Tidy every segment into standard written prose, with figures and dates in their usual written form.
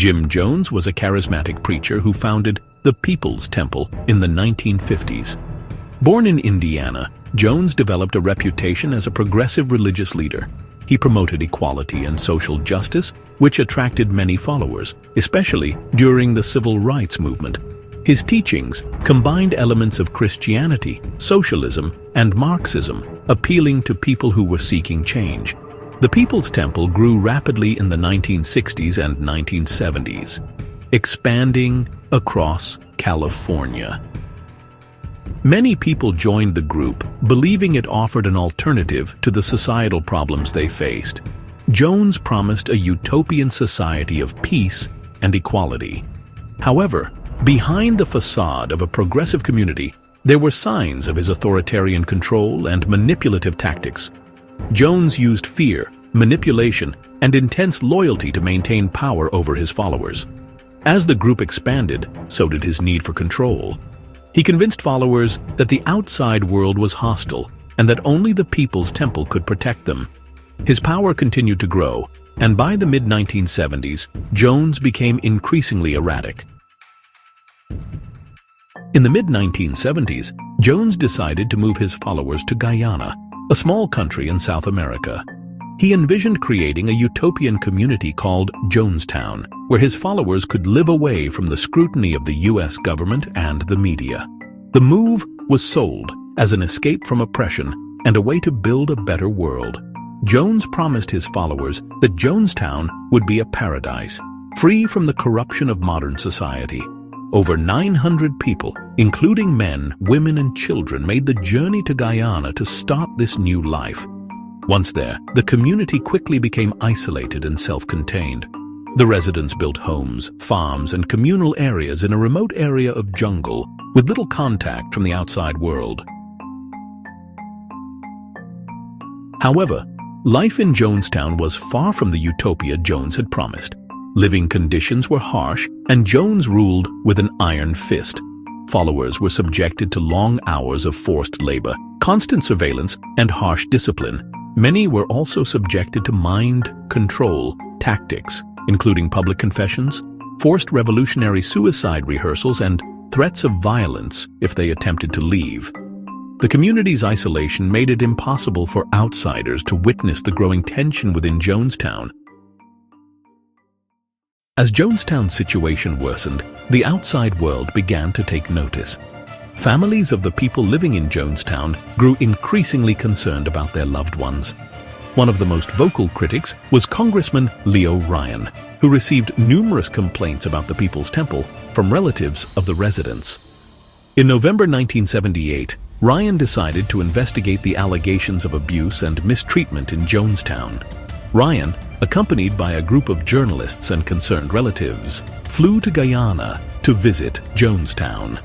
Jim Jones was a charismatic preacher who founded the People's Temple in the 1950s. Born in Indiana, Jones developed a reputation as a progressive religious leader. He promoted equality and social justice, which attracted many followers, especially during the civil rights movement. His teachings combined elements of Christianity, socialism, and Marxism, appealing to people who were seeking change. The People's Temple grew rapidly in the 1960s and 1970s, expanding across California. Many people joined the group, believing it offered an alternative to the societal problems they faced. Jones promised a utopian society of peace and equality. However, behind the facade of a progressive community, there were signs of his authoritarian control and manipulative tactics. Jones used fear, manipulation, and intense loyalty to maintain power over his followers. As the group expanded, so did his need for control. He convinced followers that the outside world was hostile and that only the People's Temple could protect them. His power continued to grow, and by the mid-1970s, Jones became increasingly erratic. In the mid-1970s, Jones decided to move his followers to Guyana, a small country in South America. He envisioned creating a utopian community called Jonestown, where his followers could live away from the scrutiny of the U.S. government and the media. The move was sold as an escape from oppression and a way to build a better world. Jones promised his followers that Jonestown would be a paradise, free from the corruption of modern society. Over 900 people, including men, women, and children, made the journey to Guyana to start this new life. Once there, the community quickly became isolated and self-contained. The residents built homes, farms, and communal areas in a remote area of jungle with little contact from the outside world. However, life in Jonestown was far from the utopia Jones had promised. Living conditions were harsh, and Jones ruled with an iron fist. Followers were subjected to long hours of forced labor, constant surveillance, and harsh discipline. Many were also subjected to mind control tactics, including public confessions, forced revolutionary suicide rehearsals, and threats of violence if they attempted to leave. The community's isolation made it impossible for outsiders to witness the growing tension within Jonestown. As Jonestown's situation worsened, the outside world began to take notice. Families of the people living in Jonestown grew increasingly concerned about their loved ones. One of the most vocal critics was Congressman Leo Ryan, who received numerous complaints about the People's Temple from relatives of the residents. In November 1978, Ryan decided to investigate the allegations of abuse and mistreatment in Jonestown. Ryan, accompanied by a group of journalists and concerned relatives, flew to Guyana to visit Jonestown.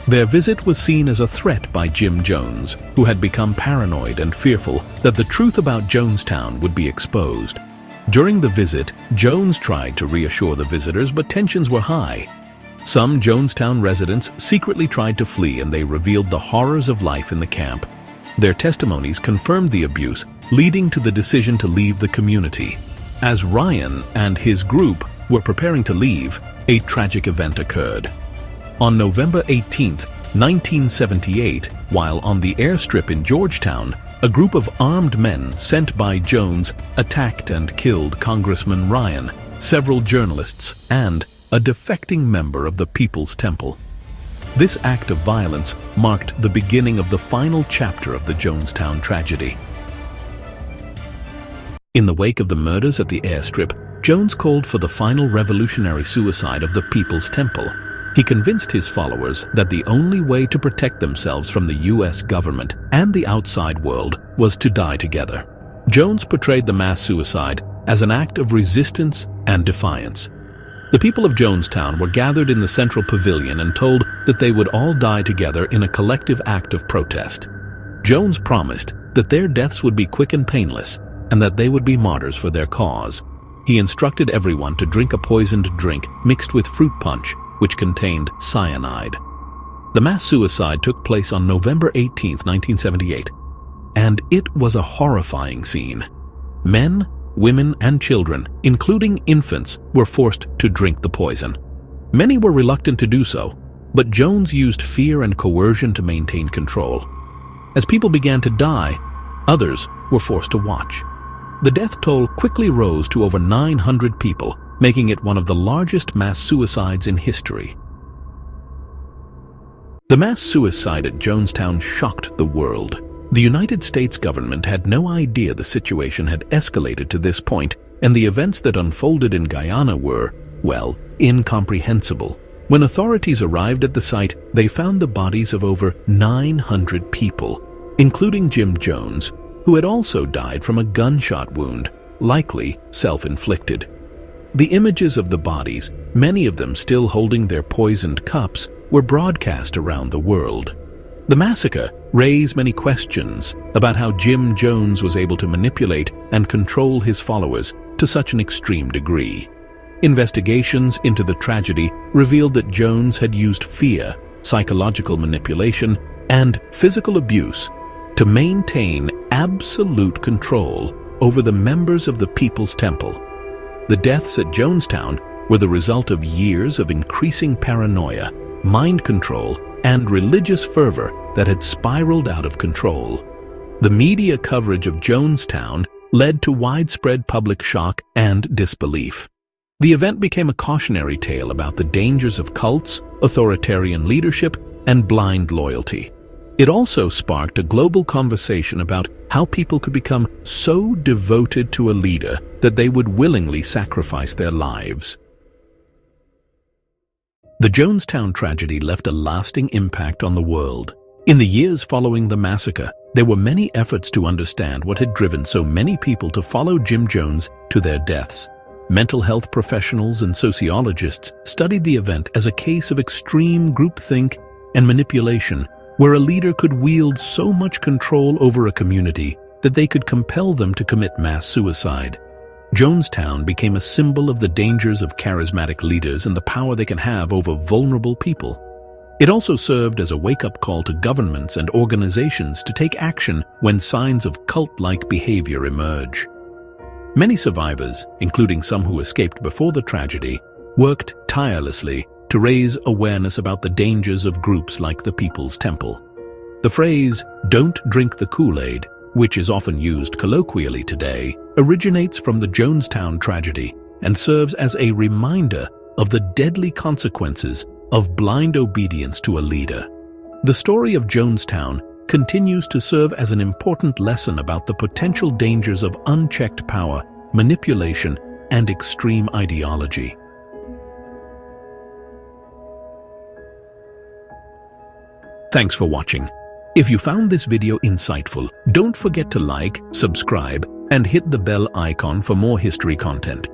Their visit was seen as a threat by Jim Jones, who had become paranoid and fearful that the truth about Jonestown would be exposed. During the visit, Jones tried to reassure the visitors, but tensions were high. Some Jonestown residents secretly tried to flee, and they revealed the horrors of life in the camp. Their testimonies confirmed the abuse, leading to the decision to leave the community. As Ryan and his group were preparing to leave, a tragic event occurred. On November 18, 1978, while on the airstrip in Georgetown, a group of armed men sent by Jones attacked and killed Congressman Ryan, several journalists, and a defecting member of the People's Temple. This act of violence marked the beginning of the final chapter of the Jonestown tragedy. In the wake of the murders at the airstrip, Jones called for the final revolutionary suicide of the People's Temple. He convinced his followers that the only way to protect themselves from the U.S. government and the outside world was to die together. Jones portrayed the mass suicide as an act of resistance and defiance. The people of Jonestown were gathered in the central pavilion and told that they would all die together in a collective act of protest. Jones promised that their deaths would be quick and painless, and that they would be martyrs for their cause. He instructed everyone to drink a poisoned drink mixed with fruit punch, which contained cyanide. The mass suicide took place on November 18, 1978, and it was a horrifying scene. Men, women and children, including infants, were forced to drink the poison. Many were reluctant to do so, but Jones used fear and coercion to maintain control. As people began to die, others were forced to watch. The death toll quickly rose to over 900 people, making it one of the largest mass suicides in history. The mass suicide at Jonestown shocked the world. The United States government had no idea the situation had escalated to this point, and the events that unfolded in Guyana were, well, incomprehensible. When authorities arrived at the site, they found the bodies of over 900 people, including Jim Jones, who had also died from a gunshot wound, likely self-inflicted. The images of the bodies, many of them still holding their poisoned cups, were broadcast around the world. The massacre raised many questions about how Jim Jones was able to manipulate and control his followers to such an extreme degree. Investigations into the tragedy revealed that Jones had used fear, psychological manipulation, and physical abuse to maintain absolute control over the members of the People's Temple. The deaths at Jonestown were the result of years of increasing paranoia, mind control, and religious fervor that had spiraled out of control. The media coverage of Jonestown led to widespread public shock and disbelief. The event became a cautionary tale about the dangers of cults, authoritarian leadership, and blind loyalty. It also sparked a global conversation about how people could become so devoted to a leader that they would willingly sacrifice their lives. The Jonestown tragedy left a lasting impact on the world. In the years following the massacre, there were many efforts to understand what had driven so many people to follow Jim Jones to their deaths. Mental health professionals and sociologists studied the event as a case of extreme groupthink and manipulation, where a leader could wield so much control over a community that they could compel them to commit mass suicide. Jonestown became a symbol of the dangers of charismatic leaders and the power they can have over vulnerable people. It also served as a wake-up call to governments and organizations to take action when signs of cult-like behavior emerge. Many survivors, including some who escaped before the tragedy, worked tirelessly to raise awareness about the dangers of groups like the People's Temple. The phrase, "Don't drink the Kool-Aid," which is often used colloquially today, originates from the Jonestown tragedy and serves as a reminder of the deadly consequences of blind obedience to a leader. The story of Jonestown continues to serve as an important lesson about the potential dangers of unchecked power, manipulation, and extreme ideology. Thanks for watching. If you found this video insightful, don't forget to like, subscribe, and hit the bell icon for more history content.